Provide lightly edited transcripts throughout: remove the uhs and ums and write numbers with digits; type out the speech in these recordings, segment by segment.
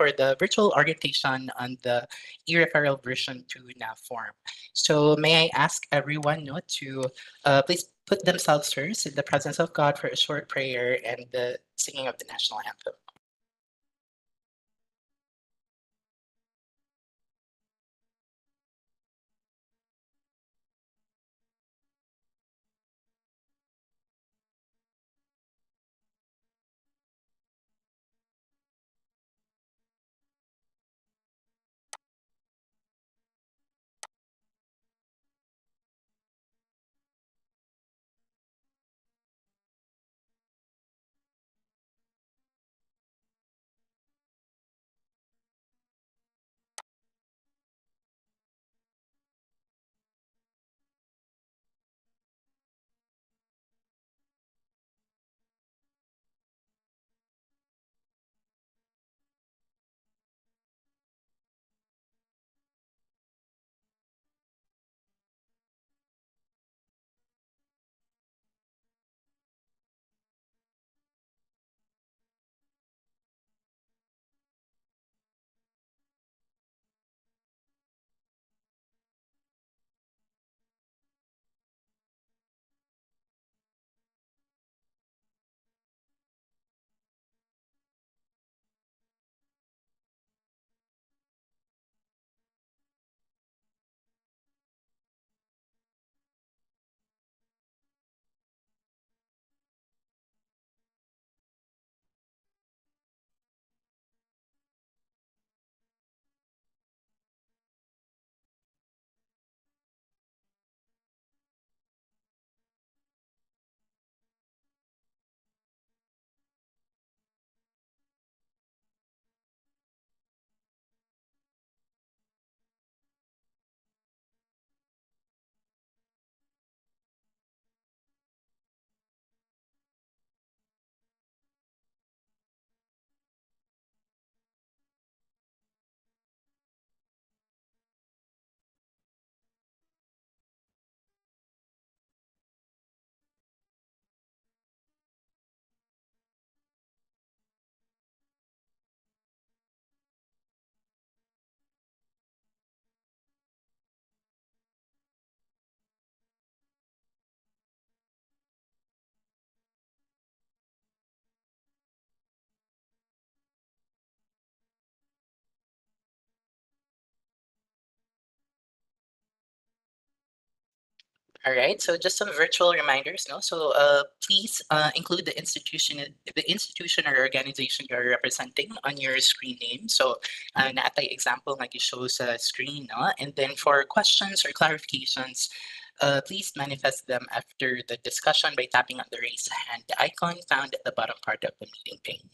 for the virtual orientation on the e-referral version 2 now form. So may I ask everyone to please put themselves first in the presence of God for a short prayer and the singing of the national anthem. All right, so just some virtual reminders, no? So please include the institution or organization you're representing on your screen name. So naatay example nga show sa screen, no? And then for questions or clarifications, please manifest them after the discussion by tapping on the raise hand icon found at the bottom part of the meeting pane.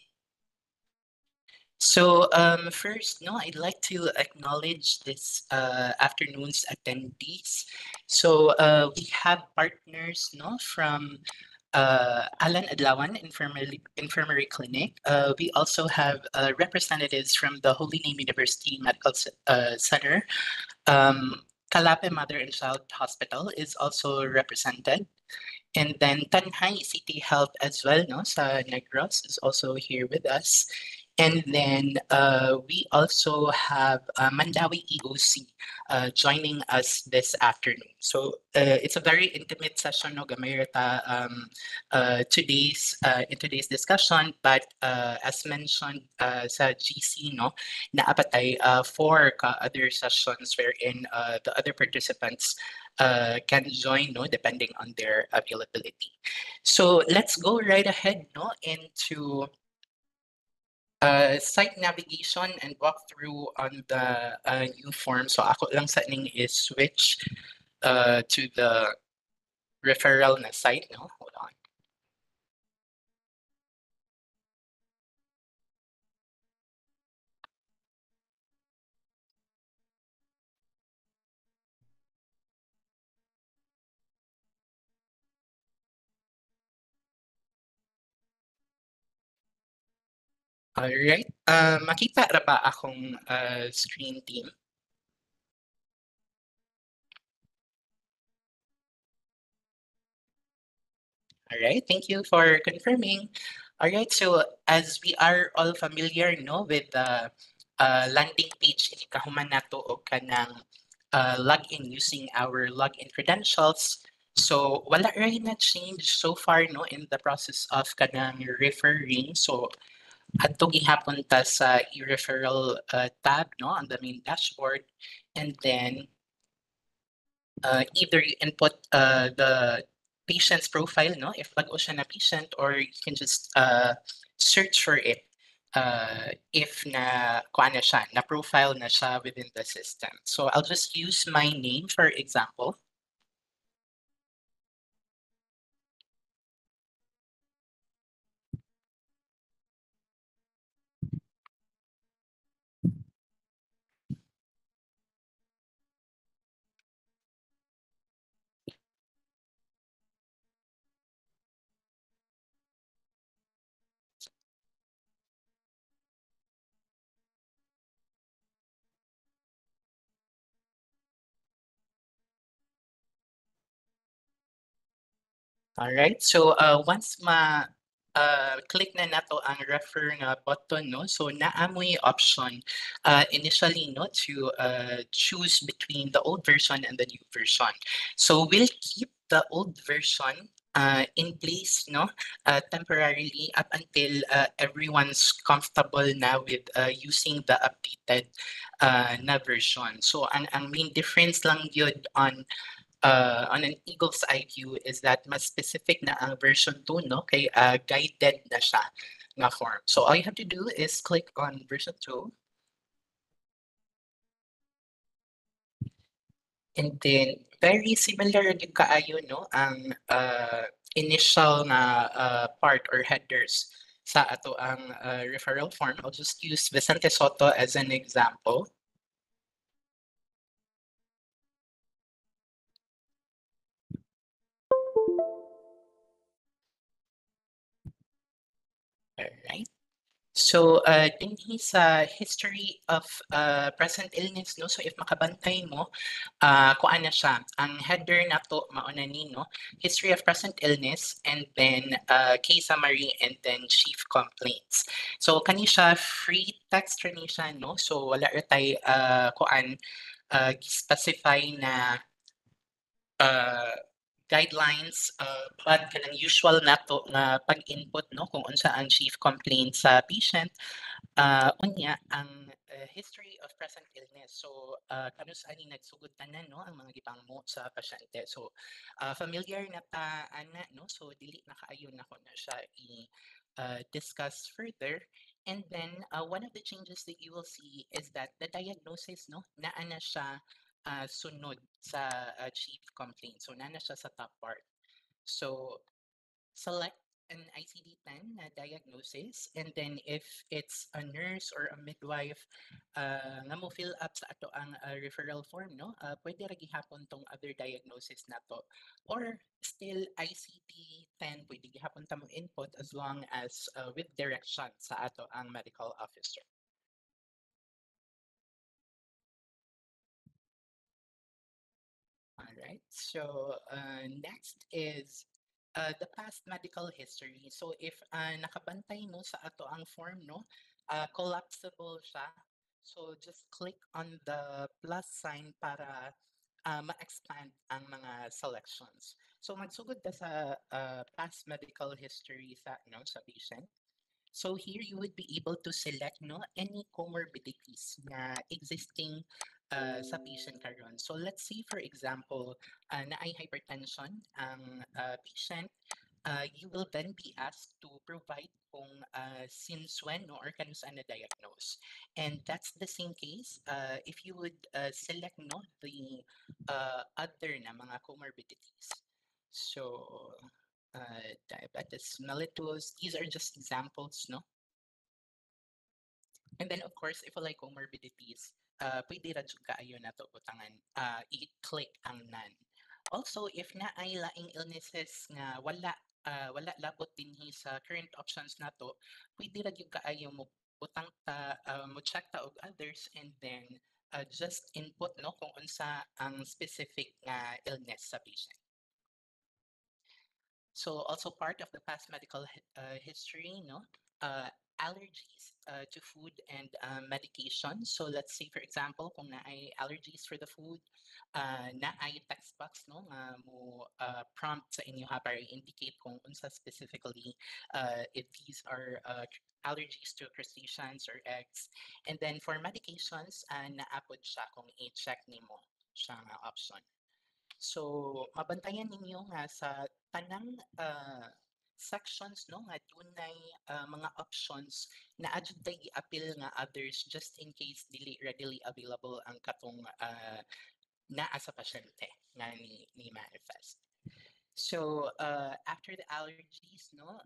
So first, no, I'd like to acknowledge this afternoon's attendees. So we have partners, no, from Alan Adlawan Infirmary Clinic. We also have representatives from the Holy Name University Medical Center. Calape Mother and Child Hospital is also represented. And then Tanhay City Health as well, no, sa Negros is also here with us. And then we also have Mandawi EOC joining us this afternoon. So it's a very intimate session, no, Gamayata, in today's discussion. But as mentioned sa GC, no, naapatay 4 other sessions wherein the other participants can join, no, depending on their availability. So let's go right ahead, no, into site navigation and walkthrough on the new form. So ako lang sa ning is switch to the referral na site, no? Hold on. Alright, makita ra ba akong screen team? All right, thank you for confirming. All right, so as we are all familiar, no, with the landing page kahuman nato og kanang login using our login credentials. So wala rin na change so far no in the process of kanang referring. So adto gihapon ta sa e-referral tab no on the main dashboard, and then either you input the patient's profile no if bago siya na patient, or you can just search for it if na kuha na siya, na profile na siya within the system. So I'll just use my name for example. Alright, so once click na nato ang refer nga button no, so naamoy option initially no to choose between the old version and the new version. So we'll keep the old version in place no temporarily up until everyone's comfortable na with using the updated na version. So ang main difference lang yun on an Eagle's IQ is that mas specific na ang version 2 no kay guided na siya nga form. So all you have to do is click on version 2, and then very similar yung kaayo no ang initial na part or headers sa ato ang referral form. I'll just use Vicente Soto as an example. All right. So, dinhi sa history of present illness, no? So, if makabantay mo, kung ano siya, ang header na to, mauna ni, no? History of present illness, and then case summary, and then chief complaints. So, kani siya free text rin siya, no? So, wala rin tayo kuan specify na uh, guidelines but kanang usual nato nga pag-input no kung unsa ang chief complaint sa patient. Unya ang history of present illness. So kanus ani nagsugod tanan no ang mga gipangmo sa pasyente. So familiar na ta ana no, so dili na kaayo na ko na siya i discuss further. And then one of the changes that you will see is that the diagnosis no naa na siya sunod sa chief complaint. So nana siya sa top part. So select an ICD-10 diagnosis, and then if it's a nurse or a midwife nga mo fill up sa ato ang referral form no, pwede ra gihapon tong other diagnosis nato, or still ICD-10 pwede gihapon ta mo input as long as with direction sa ato ang medical officer. All right. So next is the past medical history. So if nakabantay mo sa ato ang form, no, collapsible siya. So just click on the plus sign para ma-expand ang mga selections. So magsugod ka sa past medical history sa no sa patient. So here you would be able to select no any comorbidities na existing sa patient karon. So let's say for example na ay hypertension ang patient, you will then be asked to provide kung since when no, or kanus na diagnose. And that's the same case if you would select no the other na mga comorbidities. So diabetes mellitus, these are just examples, no? And then of course, if wala comorbidities, pwede ra jud kaayo na to butangan i-click ang none. Also, if na ay laing illnesses nga wala labot dinhi sa current options nato, pwede ra gyud kaayo mo butang ta mo check ta og others, and then just input no kung unsa ang specific nga illness sa patient. So also part of the past medical history, no, allergies to food and medication. So let's say for example, kung na ay allergies for the food, na ay text box no nga mo prompt sa inyo ha para indicate kung unsa specifically if these are allergies to crustaceans or eggs. And then for medications, naapod siya kung i-check nimo siya nga option. So mabantayan ninyo nga sa tanang sections no nga dunay mga options na adjud tay i-appeal nga others just in case dili readily available ang katong naa sa pasyente nga ni manifest. So after the allergies, no,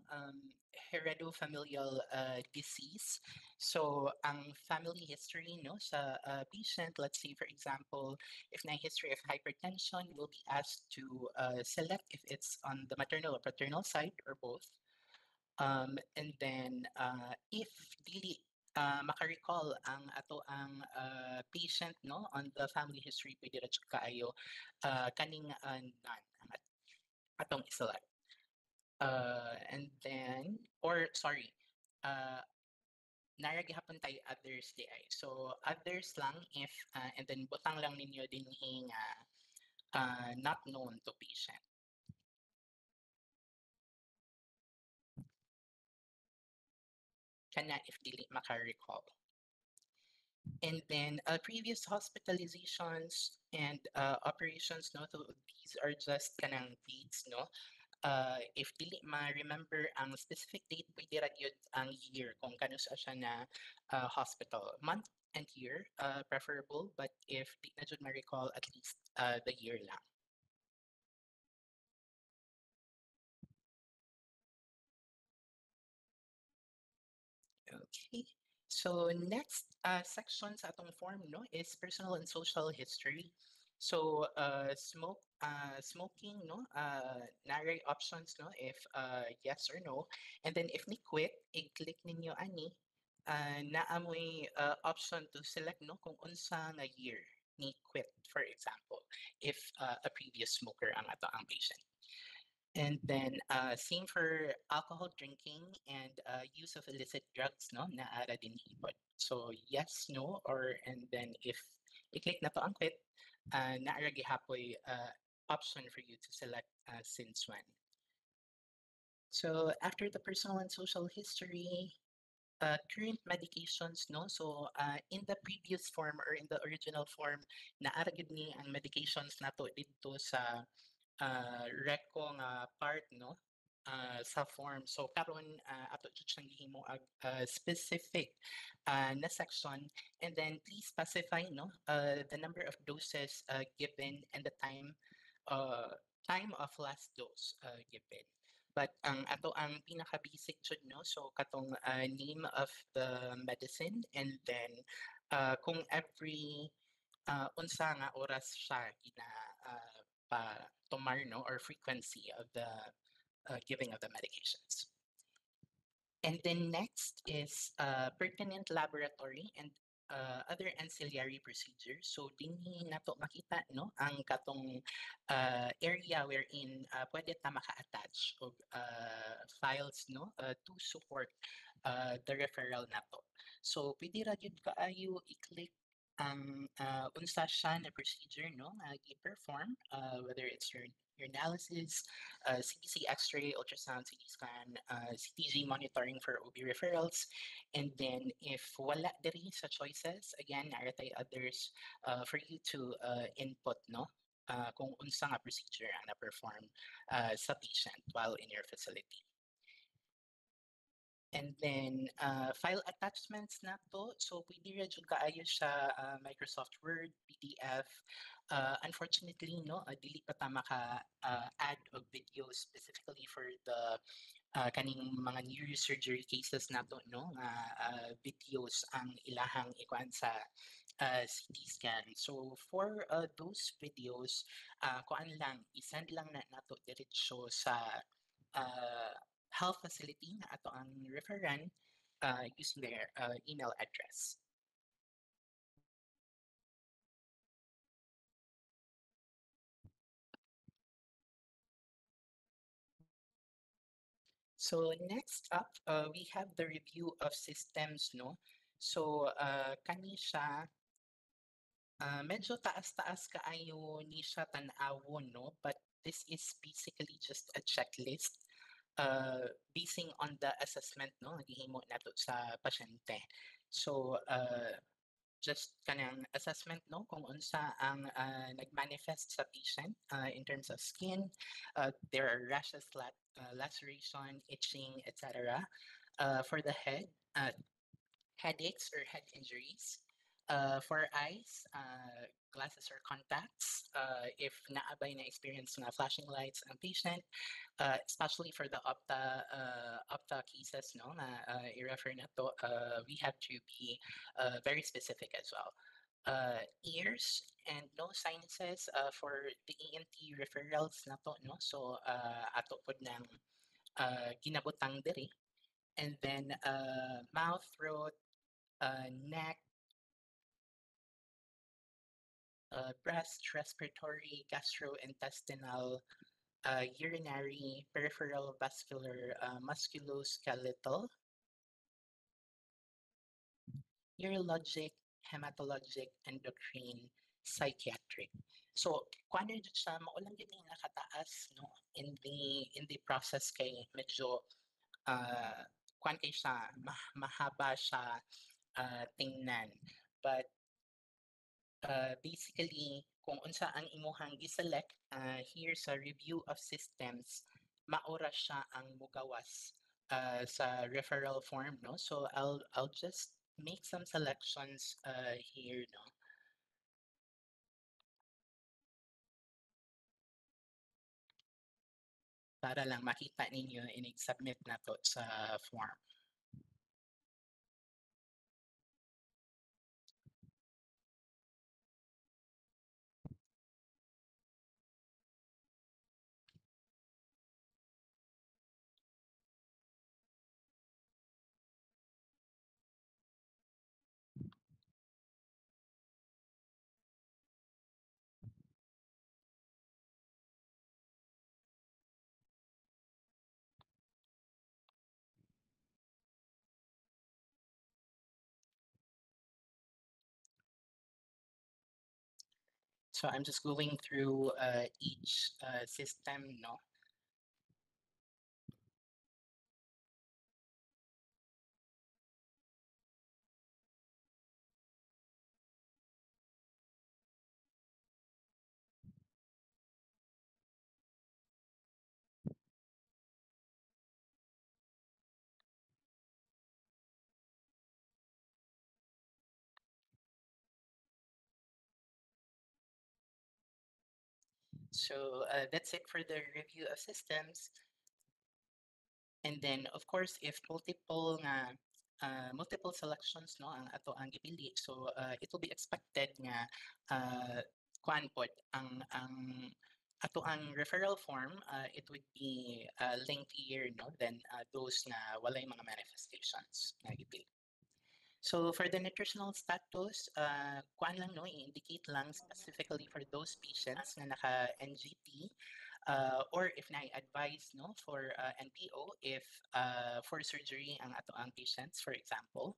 heredofamilial disease. So ang family history, no, sa patient, let's say for example, if na history of hypertension, will be asked to select if it's on the maternal or paternal side or both. And then if dili maka-recall ang ato ang patient no on the family history pwede ra jud kaayo kaning none ang atong iselect. And then, or sorry, nara gihapon tayo others di ay. So others lang if, and then butang lang ninyo din nga not known to patient. Kana if dili maka-recall. And then previous hospitalizations and operations, no, so these are just kanang dates, no. If dili ma-remember ang specific date, pwede ra gyud ang year kung kano sa siya na hospital. Month and year, preferable, but if di na jud ma-recall, at least the year lang. Okay. So next section sa atong form no is personal and social history. So smoking no naray options no if yes or no, and then if ni quit i-click ninyo ani naamoy option to select no kung unsa nga year ni quit, for example if a previous smoker ang ato ang patient. And then same for alcohol drinking and use of illicit drugs, no? Naara din hipon. So yes, no, or and then if i-click na to ang quit, naara gihapoy option for you to select since when. So after the personal and social history, current medications, no? So in the previous form or in the original form, naara gid ni ang medications nato dito sa reco nga part no sa form. So karon ato jud siyang gihimo specific na section, and then please specify no the number of doses given and the time of last dose given. But ang ato ang pinaka basic jud no, so katong name of the medicine, and then kung every unsa nga oras siya gina pa tomar no or frequency of the giving of the medications. And then next is pertinent laboratory and other ancillary procedures. So dinhi nato makita no ang katong area wherein pwede ta maka-attach og files no to support the referral nato. So pwede ra gyud kaayo i-click ang unsa siya na procedure no nga gi-perform whether it's your analysis, CBC X-ray, ultrasound, CT scan, CTG monitoring for OB referrals. And then if wala diri sa choices, again, naratay others for you to input, no? Kung unsa nga procedure ang na-perform sa patient while in your facility. And then file attachments na to. So pwede ra jud kaayo siya Microsoft Word, PDF. Unfortunately no, dili pa ta maka add og videos specifically for the kaning mga neurosurgery cases nato no nga videos ang ilahang ikuan sa CT scan. So for those videos, kuan lang, isend lang na nato diretso sa health facility na ato ang referran using their email address. So next up, we have the review of systems, no? So kani siya medyo taas-taas kaayo ni siya tan-awon, no? But this is basically just a checklist basing on the assessment, no? Gihimo nato sa pasyente. So just kanang assessment, no? Kung unsa ang nagmanifest sa patient in terms of skin, there are rashes, laceration, itching, etc. For the head, headaches or head injuries. For eyes, glasses or contacts. If naabay na experience na flashing lights ang patient, especially for the opta cases, no, na i-refer na to, we have to be very specific as well. Ears and nose sinuses for the ENT referrals na to, no? So ato pod ng ginabutang diri. And then mouth, throat, neck, breast, respiratory, gastrointestinal, urinary, peripheral vascular, musculoskeletal, urologic, hematologic, endocrine, psychiatric. So, kung ano dyan siya, maulang din yung nakataas no, in the process kay medyo kwan kay siya, mahaba siya tingnan. But basically, kung unsa ang imuhang giselect here sa review of systems, maura siya ang mugawas sa referral form, no? So I'll just make some selections here, no? Para lang makita ninyo inig-submit na to sa form. So I'm just going through each system, no? So that's it for the review of systems. And then, of course, if multiple selections no ang ato ang gipili, so it will be expected nga kuan pod ang ato ang referral form, it would be lengthier no than those na walay mga manifestations na gipili. So for the nutritional status, kuan lang no, i-indicate lang specifically for those patients na naka-NGT or if na-advise no for NPO if for surgery ang ato ang patients, for example.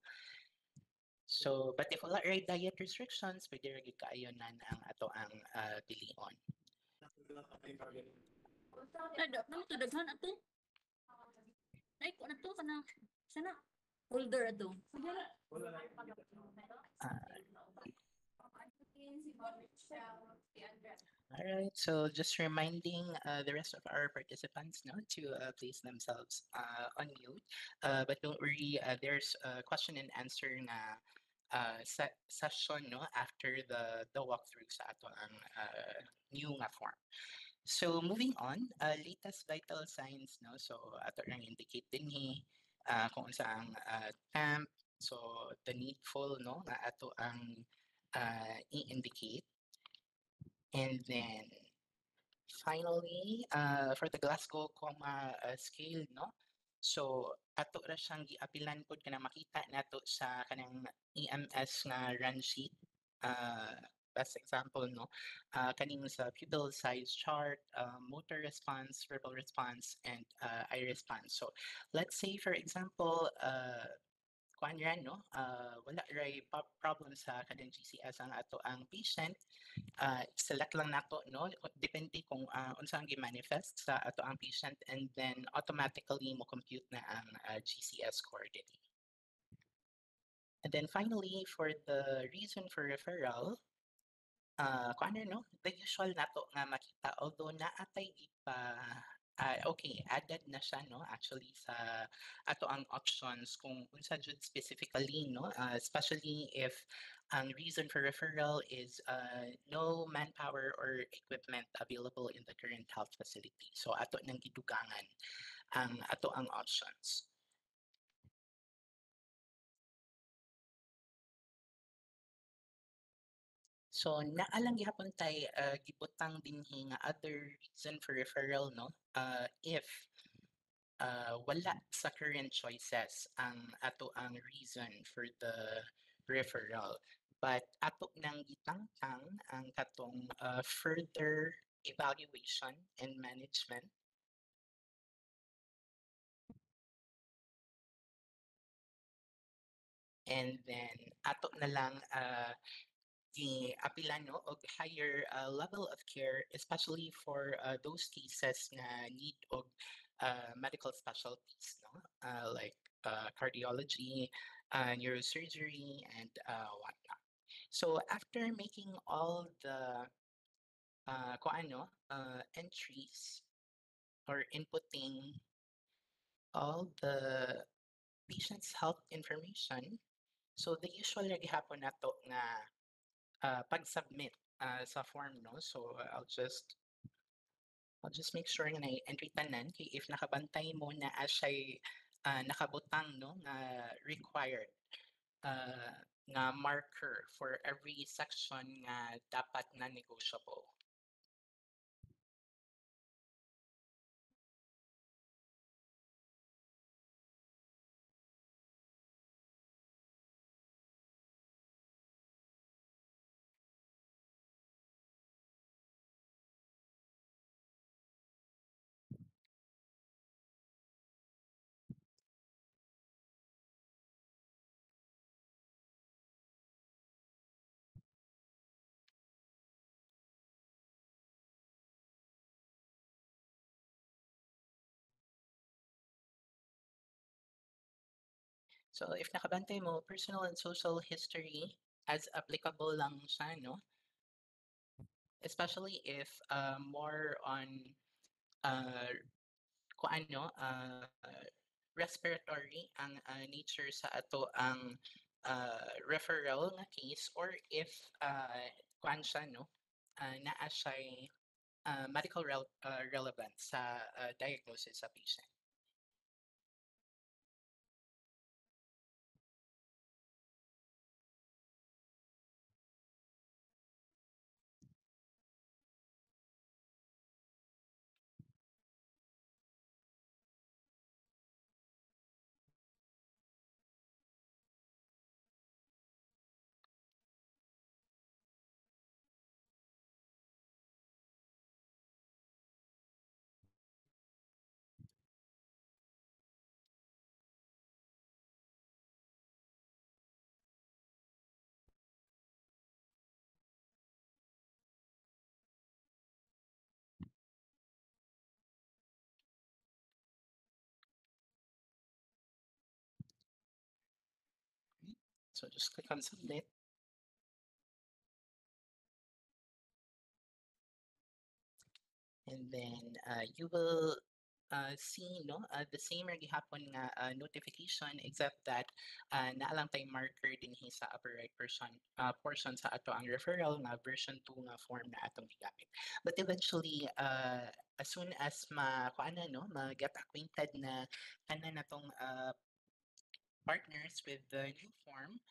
So, but if wala ray diet restrictions, pwede ra gyud kaayo na ang ato ang pilion. Nang to daghan ato. Ay ko na to kana sana folder ato. All right, so just reminding the rest of our participants now to place themselves on mute. But don't worry, there's a question and answer na session no after the walkthrough sa ato ang new nga form. So moving on, latest vital signs no. So ato ang indicate din ni kung unsa ang temp, so the needful no nga ato ang i-indicate. And then finally, for the Glasgow Coma scale, no? So, ato ra siyang giapilan pod kana makita nato sa kanang EMS nga run sheet. best example, no, kaning sa pupil size chart, motor response, verbal response, and eye response. So let's say, for example, kuan ra, no, wala ray problem sa kanang GCS ang ato ang patient, select lang nato, no, depende kung unsa ang gi-manifest sa ato ang patient, and then automatically mo compute na ang GCS coordinate. And then finally, for the reason for referral, kung ano, no, the usual nato nga makita, although naatay ipa, okay, added na siya, no, actually sa ato ang options kung unsa jud specifically, no, especially if ang reason for referral is no manpower or equipment available in the current health facility. So ato nang gidugangan ang ato ang options. So naalang gihapon tay gibutang dinhi nga other reason for referral, no, if wala sa current choices ang ato ang reason for the referral, but ato nang gitangtang ang katong further evaluation and management. And then ato na lang gi-apila, no, og higher level of care, especially for those cases nga need of medical specialties, no, like cardiology, neurosurgery, and whatnot. So after making all the kung ano, entries or inputting all the patient's health information, so the usual na gihapon nato nga pag-submit sa form, no? So I'll just make sure nga na-entry tanan kay if nakabantay mo na siya'y nakabutang, no, na required nga marker for every section nga dapat na negotiable. So if nakabantay mo, personal and social history as applicable lang siya, no? Especially if more on uh, kung ano, respiratory ang nature sa ato ang referral nga case, or if kuan siya, no, naa siya'y medical relevance sa diagnosis sa patient. So just click on submit. And then you will see, no, the same ra gihapon nga notification, except that naalang tay marker dinhi sa upper right portion sa ato ang referral nga version 2 nga form na atong gigamit. But eventually, as soon as kuana, no, ma-get acquainted na tanan natong partners with the new form,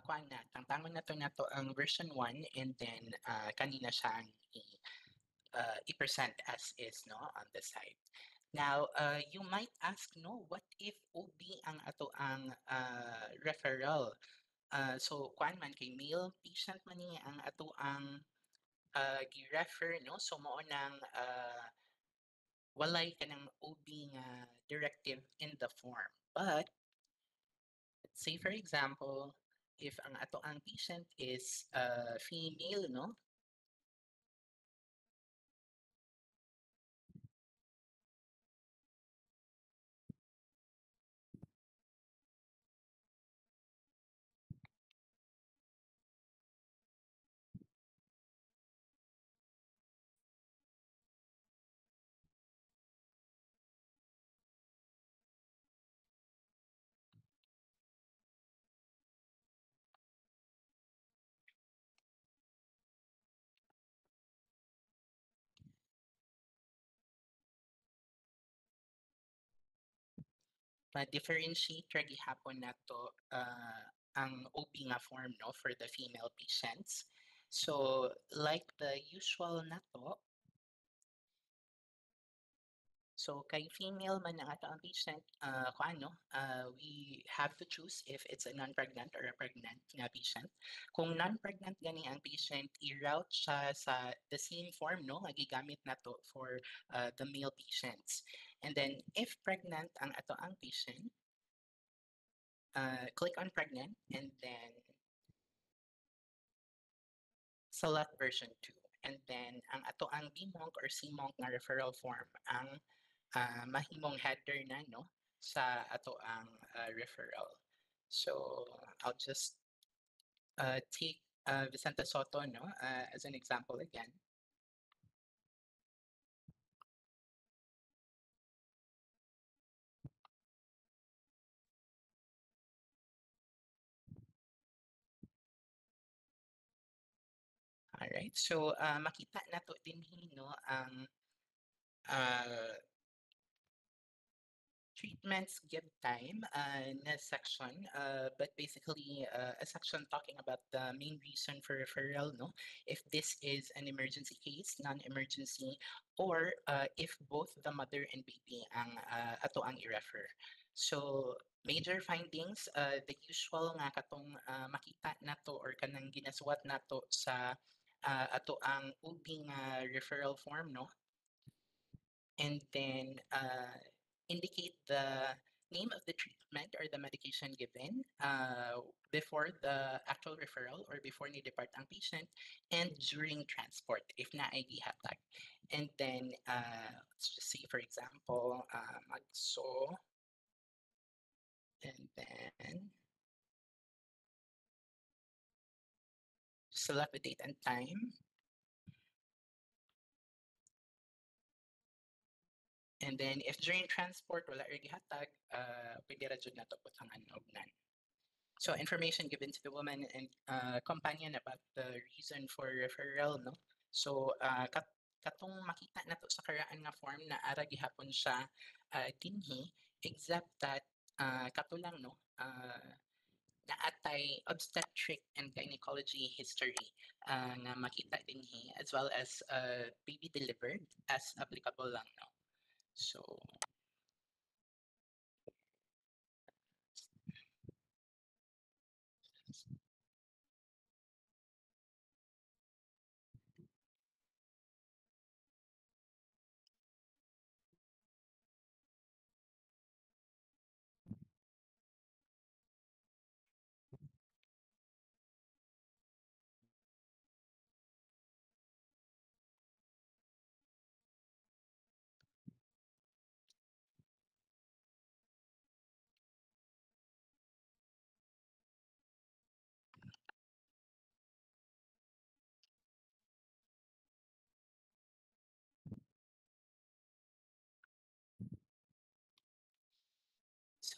kuan na, tangtangon nato ang version 1, and then kanina siyang i-present as is, no, on the side. Now, you might ask, no, what if OB ang ato ang referral? So kuan man kay male patient man ni ang ato ang gi-refer no, so mao nang walay kanang OB nga directive in the form. But let's say for example, if ang ato ang patient is female no, ma-differentiate ra gihapon nato ang OB nga form no for the female patients. So like the usual nato, so kay female man ang ato ang patient, kung ano, we have to choose if it's a non-pregnant or a pregnant nga patient. Kung non-pregnant gani ang patient, i-route siya sa the same form no nga gigamit nato for the male patients. And then if pregnant ang ato ang patient, click on pregnant and then select version 2. And then ang ato ang BMonk or CMonk nga referral form ang mahimong header na no sa ato ang referral. So I'll just take Vicente Soto no as an example again. All right. So makita nato din no ang uh, treatments give time na section, but basically a section talking about the main reason for referral, no? If this is an emergency case, non-emergency, or if both the mother and baby ang ato ang i-refer. So major findings, the usual nga katong makita nato or kanang ginaswat nato sa ato ang ubing referral form, no? And then indicate the name of the treatment or the medication given before the actual referral or before ni depart ang patient and during transport if na ay gihatag. And then let's just say for example, magso and then select the date and time. And then if during transport wala ra gihatag, pwede ra jud nato butangan og nan. So information given to the woman and companion about the reason for referral, no? So katong makita nato sa karaan nga form na ara gihapon siya dinhi, except that kato lang no, naatay obstetric and gynecology history nga makita dinhi as well as baby delivered as applicable lang no. So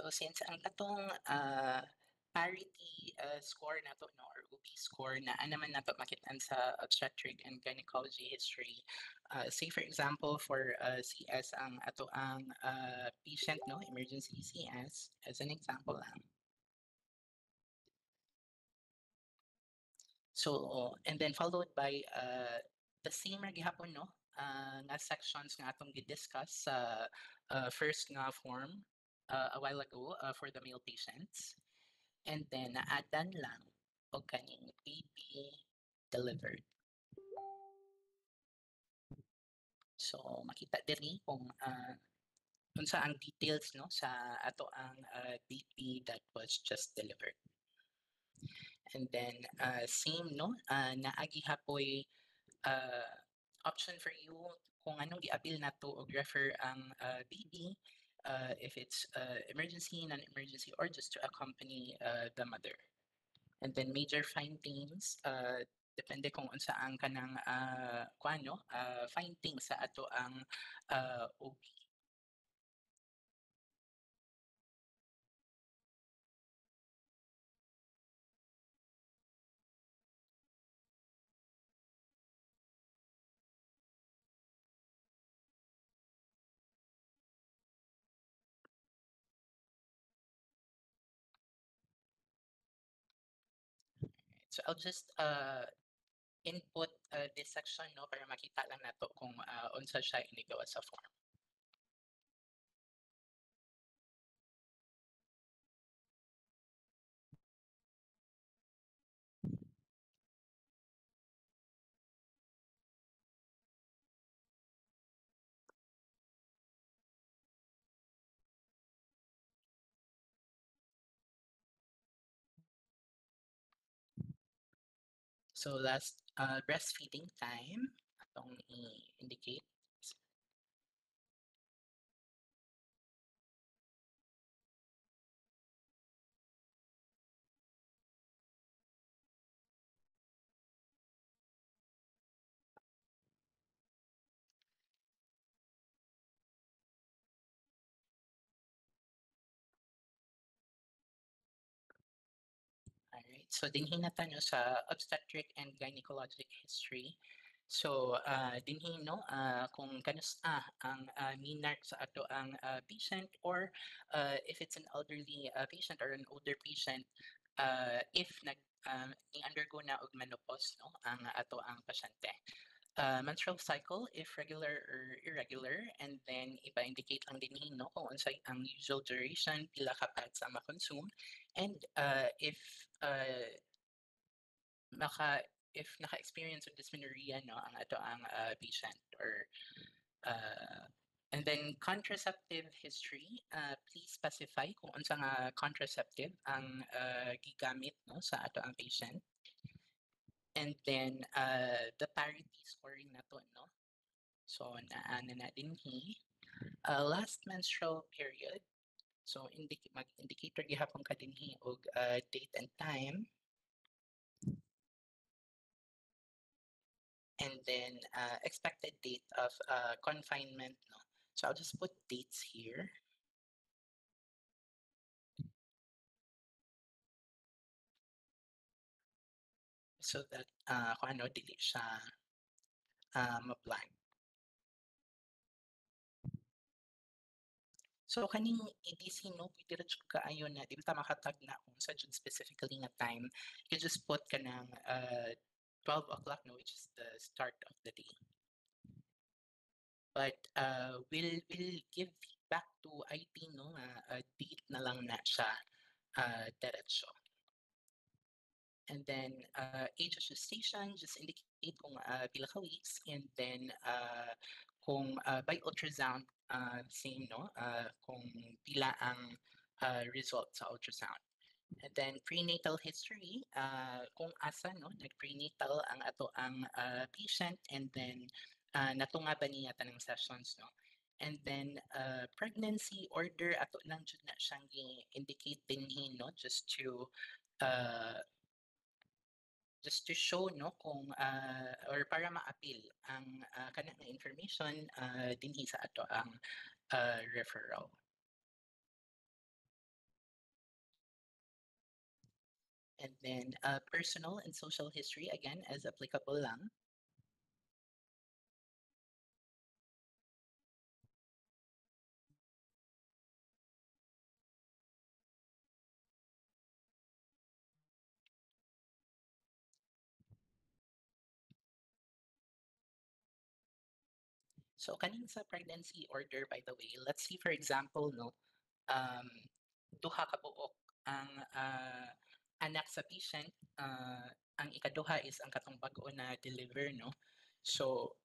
So since ang katong parity score nato no or OB score na naman nato makitaan sa obstetric and gynecology history, say for example for CS ang ato ang patient no emergency CS as an example lang. So and then followed by the same ra gihapon no nga sections nga atong gidiscuss sa first nga form a while ago for the male patients. And then naadan lang o kaning baby delivered. So makita diri kung unsa ang details no sa ato ang baby that was just delivered. And then same no naagi hapoy option for you kung anong giabil nato og refer ang baby if it's emergency, non-emergency, or just to accompany the mother. And then major findings depende kung unsa ang kanang kuano findings sa ato ang OB. So I'll just input this section no para makita lang nato kung unsa siya inigawa sa form. So last breastfeeding time atong i-indicate. Alright, so dinhi na tayo sa obstetric and gynecologic history. So dinhi no kung kanusta ang minark sa ato ang patient or if it's an elderly patient or an older patient if ni-undergo na og menopause no ang ato ang pasyente. Menstrual cycle if regular or irregular, and then ipa-indicate lang din no kung unsay ang usual duration pila ka pads ang ma-consume, and naka if naka-experience of dysmenorrhea no ang ato ang patient or and then contraceptive history, please specify kung unsa nga contraceptive ang gigamit no sa ato ang patient. And then the parity scoring nato no. So naana na dinhi last menstrual period. So mag-indicator gihapon ka dinhi og date and time. And then expected date of confinement no. So I'll just put dates here. So that kung ano dili siya ma-blank. So kaning EDC no pwede ra jud kaayo na di ta makatag na kung sa jud specifically nga time. You just put kanang 12 o'clock no, which is the start of the day. But we'll give feedback to IT no date na lang na siya diretso. And then age of gestation, just indicate kung pila ka weeks, and then kung by ultrasound same no kung pila ang result sa ultrasound. And then prenatal history, kung asa no nag-prenatal ang ato ang patient, and then natunga ba niya tanang sessions no. And then pregnancy order ato lang jud na siyang indicate dinhi no just to show no kung or para ma-appeal ang kanang information dinhi sa ato ang referral. And then personal and social history again as applicable lang. So kaning sa pregnancy order by the way, let's see for example no duha ka buok ang anak sa patient, ang ikaduha is ang katong bag-o na deliver, no? So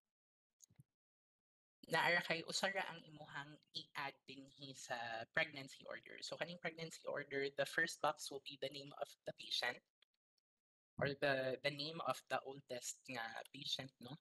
naara kay usara ang imuhang i-add dinhi sa pregnancy order. So kaning pregnancy order, the first box will be the name of the patient or the name of the oldest nga patient, no?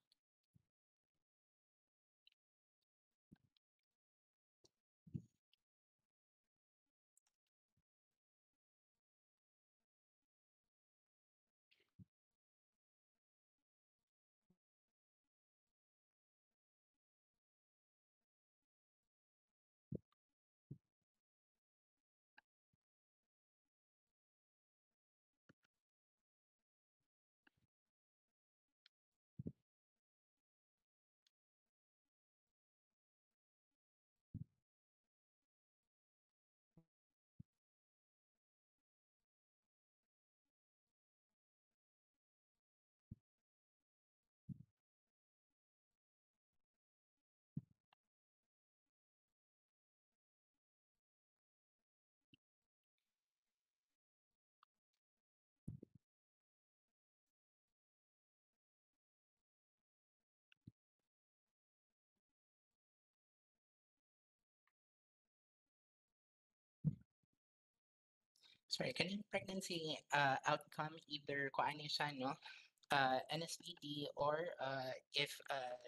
Sorry, kaning pregnancy outcome either kuan ni siya, no? NSPD or if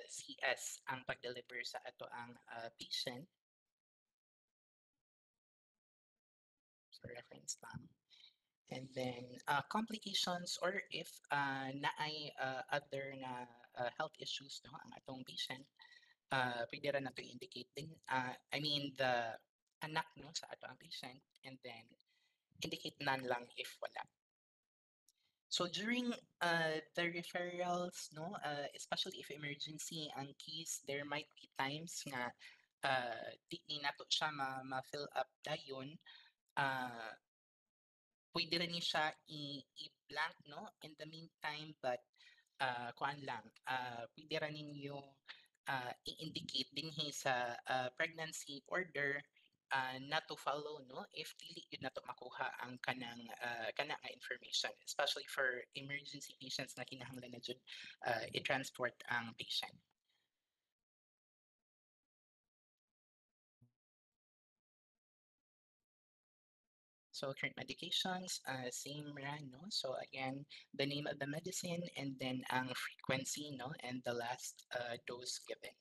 CS ang pag-deliver sa ato ang patient. So reference lang. And then complications or if naay other na health issues, no, ang atong patient, pwede ra na to indicate din, I mean the anak, no, sa ato ang patient, and then indicate none lang if wala. So during the referrals, no, especially if emergency ang case, there might be times nga di ni nato siya ma-fill up dayon. Pwede rin niyo siya i-blank, no, in the meantime, but kuan lang, pwede rin ninyo i-indicate dinhi sa pregnancy order not to follow, no, if dili yun nato makuha ang kana nga information, especially for emergency patients na kinahanglan na jud i-transport ang patient. So current medications, same ra, no? So again, the name of the medicine and then ang frequency, no? And the last dose given.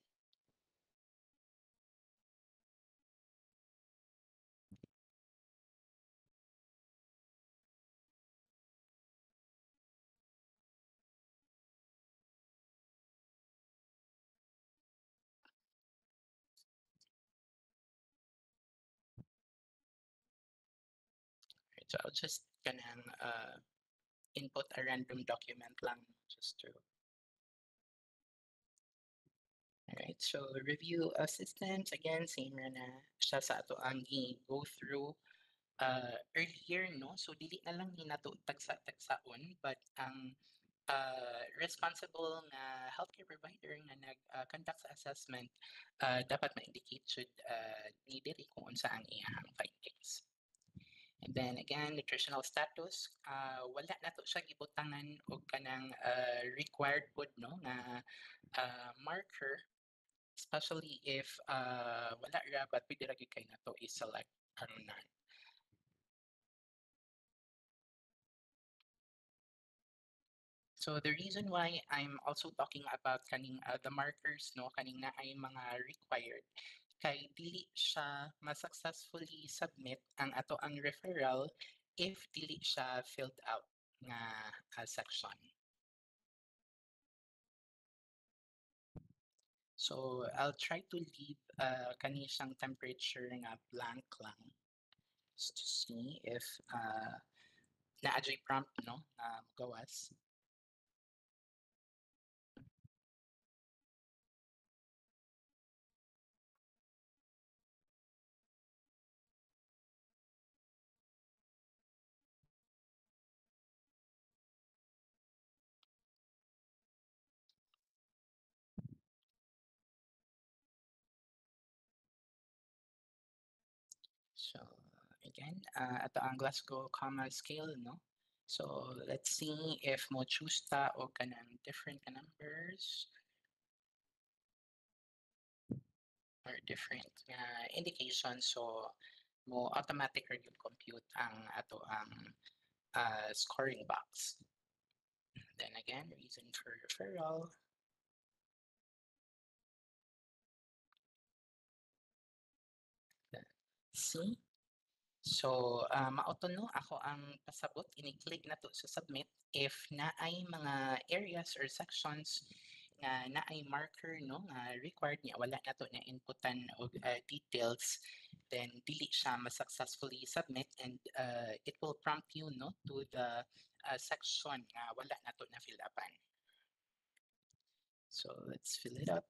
Right, so I'll just gonna input a random document lang just to. All right, so review assistance, again, same ra na siya sa ato ang go through earlier, no? So dili na lang ni nato tagsa-tagsaon, but ang responsible na healthcare provider na nag-conduct sa assessment dapat ma-indicate should ni diri kung unsa ang iyang findings. And then again, nutritional status, wala na to siya gibutangan og kanang required food, no, na marker, especially if wala ra, but pwede ra gyud kay nato i-select ang none. So the reason why I'm also talking about kaning the markers, no, kaning na ay mga required kay dili siya ma-successfully submit ang ato ang referral if dili siya filled out nga section. So I'll try to leave kani siyang temperature nga blank lang just to see if na-adjay prompt, no, na gawas. So again, ato ang Glasgow Coma Scale, no? So let's see if mo choose ta o kanang different ka numbers or different indications. So mo automatic review compute ang ato ang scoring box. Then again, reason for referral. See? So, mauto no, ako ang pasabot, ini-click na to sa submit if naay mga areas or sections nga naay marker no nga required niya wala na to na inputan og details, then dili siya ma-successfully submit, and it will prompt you no to the section nga wala na to na fill upan. So let's fill it up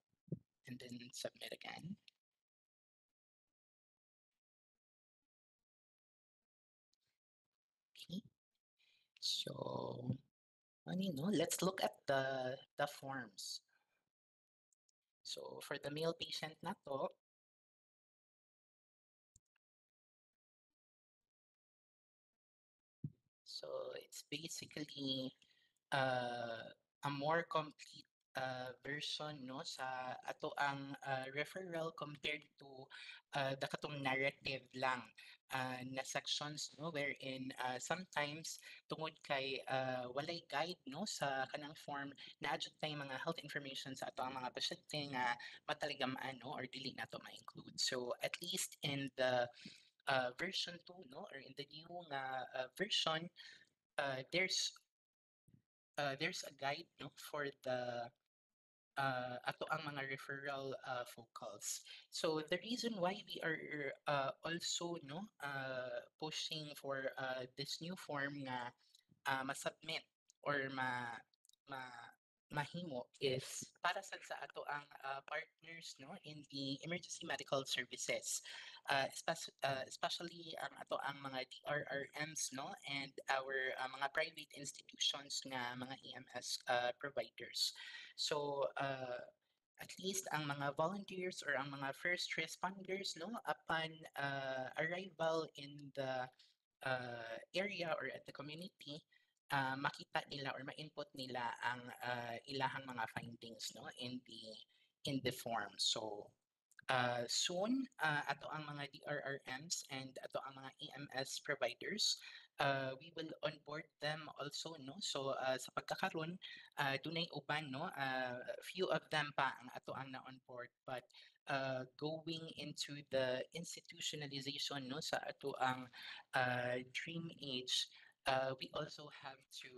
and then submit again. Okay. So, let's look at the forms. So for the male patient na to, so it's basically a more complete version no sa ato ang referral compared to the katong narrative lang na sections no wherein sometimes tungod kay walay guide no sa kanang form naadjud tay mga health information sa ato ang mga pasyente nga mataligamaan no or dili nato ma-include. So at least in the version 2 no or in the new version, there's a guide no for the ato ang mga referral focals. So the reason why we are also no pushing for this new form nga ma-submit or ma mahimo is para sa ato ang partners no in the emergency medical services, especially ang ato ang mga DRRMs no and our mga private institutions nga mga EMS providers. So at least ang mga volunteers or ang mga first responders no upon arrival in the area or at the community, makita nila or ma-input nila ang ilahang mga findings no in the form. So soon ato ang mga DRRMs and ato ang mga EMS providers, we will onboard them also no. So sa pagkakaroon dunay uban no, few of them pa ang ato ang na-onboard, but going into the institutionalization no sa ato ang dream age, we also have to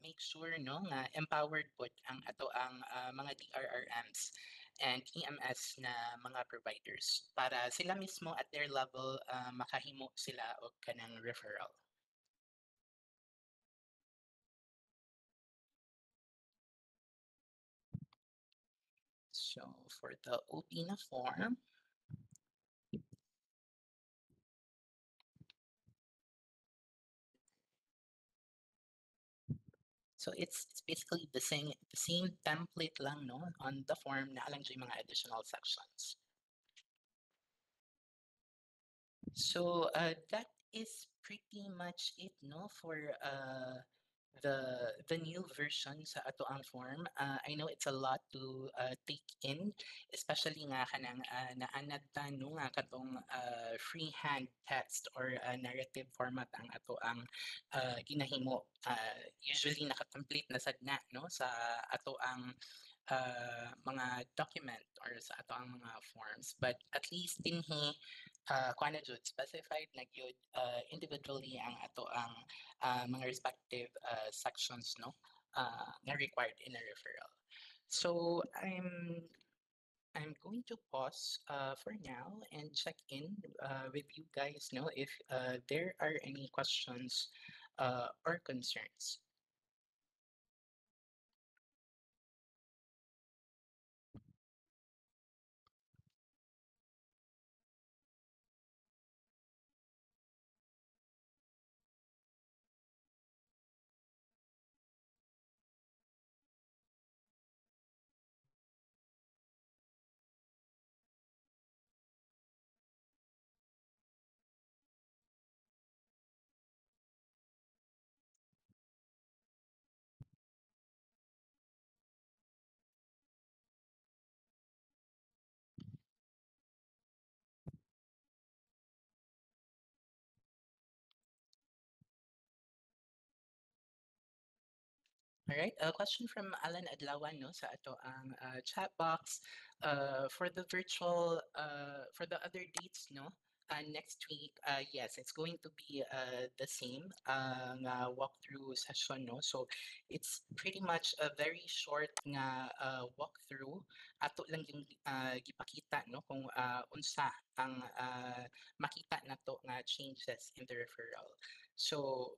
make sure no nga empowered pud ang ato ang mga DRRMs and EMS na mga providers para sila mismo at their level makahimo sila og kanang referral. So for the OP na form, so it's basically the same template lang no on the form na lang yung mga additional sections. So that is pretty much it no for the new version sa ato ang form. I know it's a lot to take in, especially nga kanang naanad ta no nga katong freehand text or narrative format ang ato ang ginahimo. Usually naka-complete na sad na no sa ato ang mga document or sa ato ang mga forms, but at least dinhi kuan na jud specified na gyud individually ang ato ang mga respective sections no nga required in a referral. So I'm going to pause for now and check in with you guys know if there are any questions or concerns. All right, a question from Alan Adlawan no sa ato ang chat box for the virtual for the other dates no next week yes it's going to be the same nga walkthrough session no so it's pretty much a very short nga walkthrough ato lang yung gipakita no kung unsa ang makita nato nga changes in the referral so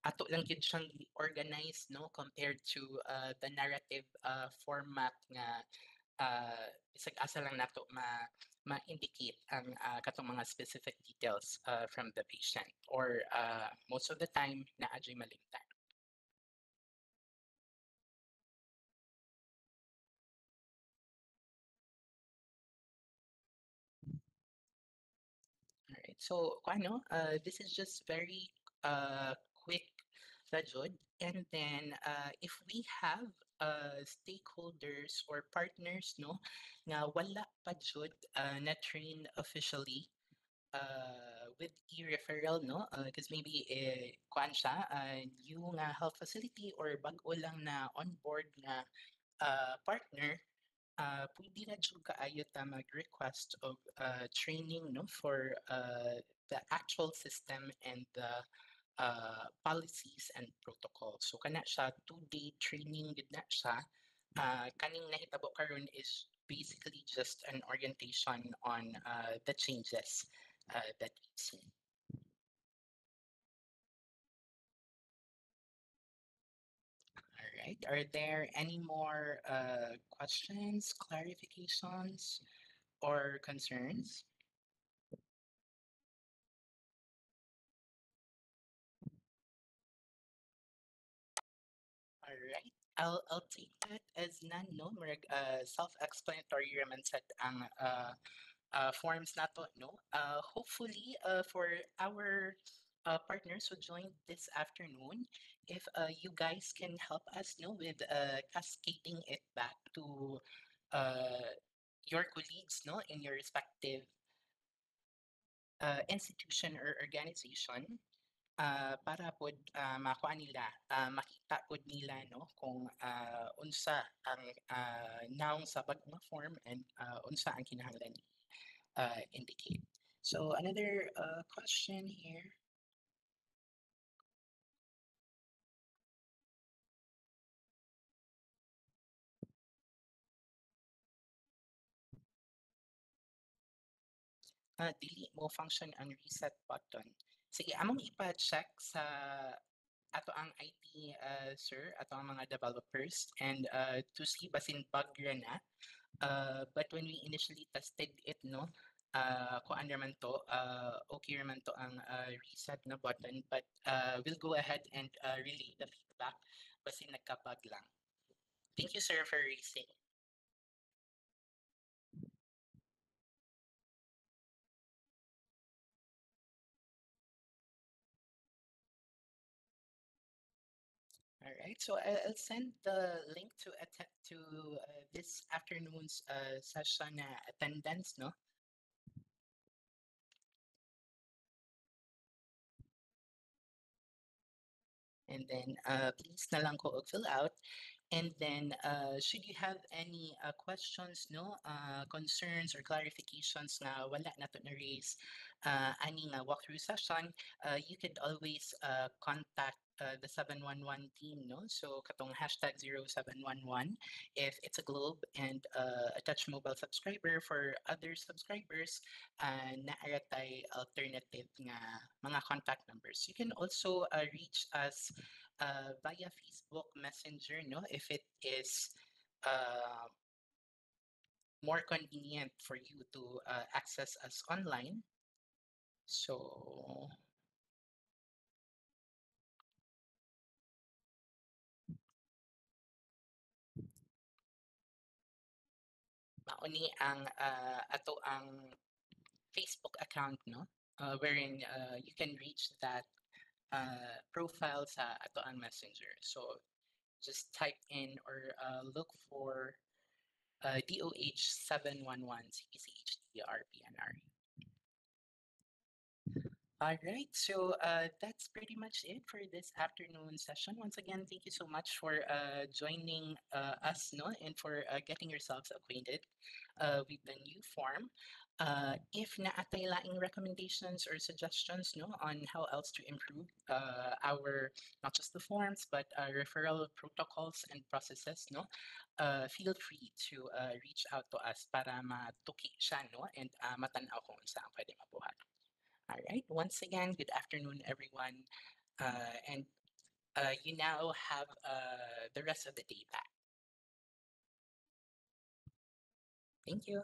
ato lang gyud siyang organize no compared to the narrative format nga isag asa lang nato ma-indicate ang katong mga specific details from the patient or most of the time naadyo'y malimtan. Alright, so kung ano, this is just very quick ra jud. And then if we have stakeholders or partners no nga wala pa jud na train officially with e-referral no because maybe kuan siya new nga health facility or bag-o lang na on board nga partner pwede na jud kaayo ta mag-request of training no for the actual system and the policies and protocols. So kana siya 2-day training gid na siya. Kaning nahitabo karon is basically just an orientation on the changes that we've seen. All right. Are there any more questions, clarifications, or concerns? All right. I'll take that as none no murag self-explanatory raman sad ang forms nato no. Hopefully for our partners who joined this afternoon, if you guys can help us know with cascading it back to uh, your colleagues no in your respective institution or organization para pod makuha nila makita pod nila no kung unsa ang naong sa bagong form and unsa ang kinahanglan indicate. So another question here. Dili mo function ang reset button. Sige, among ipa-check sa ato ang IT sir, ato ang mga developers and to see basin bug ra na. But when we initially tested it no, kung ano naman to, okay naman to ang reset na button but we'll go ahead and relay the feedback basin nagka-bug lang. Thank you sir for raising. All right, so I'll send the link to this afternoon's session attendance, no? And then please na lang ko fill out. And then should you have any questions, no, concerns or clarifications na wala na to na raise ani nga walkthrough session, you could always contact the 711 team, no? So katong hashtag 0711 if it's a Globe and a Touch Mobile subscriber. For other subscribers, naaratay alternative nga mga contact numbers. You can also reach us via Facebook Messenger, no, if it is more convenient for you to access us online. So mauni ang ato ang Facebook account, no, wherein you can reach that profile sa ato ang Messenger. So just type in or look for DOH 711 CPCHD RPNR. All right, so that's pretty much it for this afternoon session. Once again, thank you so much for joining us, no, and for getting yourselves acquainted with the new form. If naatay laing recommendations or suggestions, no, on how else to improve our not just the forms but referral protocols and processes, no, feel free to reach out to us para matuki siya, no, and matanaw kung saan pwede mabuhat. All right. Once again, good afternoon, everyone. And you now have the rest of the day back. Thank you.